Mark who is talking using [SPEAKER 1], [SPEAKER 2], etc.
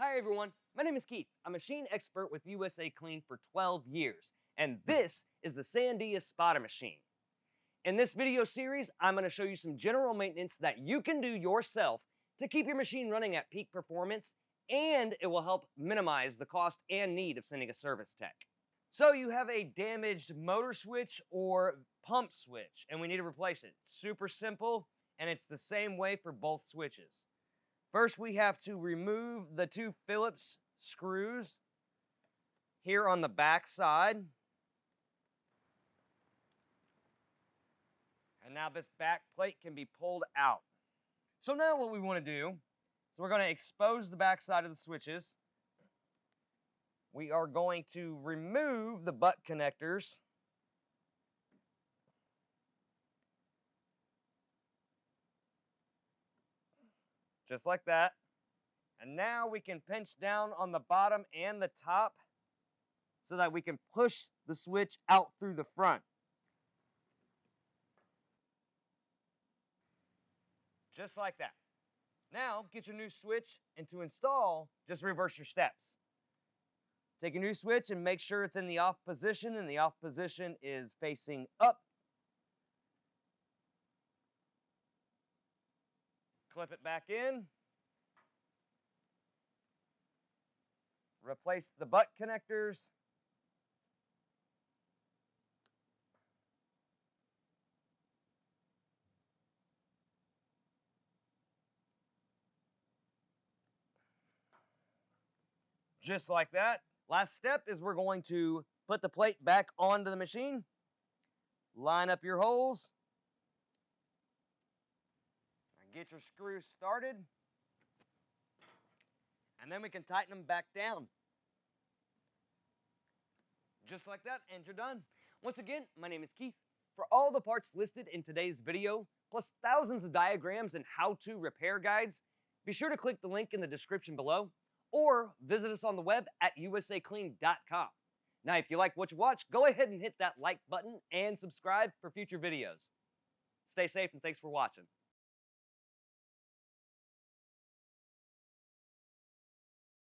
[SPEAKER 1] Hi everyone, my name is Keith. I'm a machine expert with USACLEAN for 12 years, and this is the Sandia Spotter machine. In this video series, I'm going to show you some general maintenance that you can do yourself to keep your machine running at peak performance, and it will help minimize the cost and need of sending a service tech. So you have a damaged motor switch or pump switch, and we need to replace it. It's super simple, and it's the same way for both switches. First, we have to remove the two Phillips screws here on the back side. And now this back plate can be pulled out. So now what we want to do is we're going to expose the back side of the switches. We are going to remove the butt connectors. Just like that. And now we can pinch down on the bottom and the top so that we can push the switch out through the front. Just like that. Now get your new switch, and to install, just reverse your steps. Take a new switch and make sure it's in the off position, and the off position is facing up. Clip it back in. Replace the butt connectors. Just like that. Last step is we're going to put the plate back onto the machine. Line up your holes. Get your screws started, and then we can tighten them back down. Just like that, and you're done. Once again, my name is Keith. For all the parts listed in today's video, plus thousands of diagrams and how-to repair guides, be sure to click the link in the description below, or visit us on the web at USACLEAN.com. Now, if you like what you watch, go ahead and hit that like button and subscribe for future videos. Stay safe, and thanks for watching.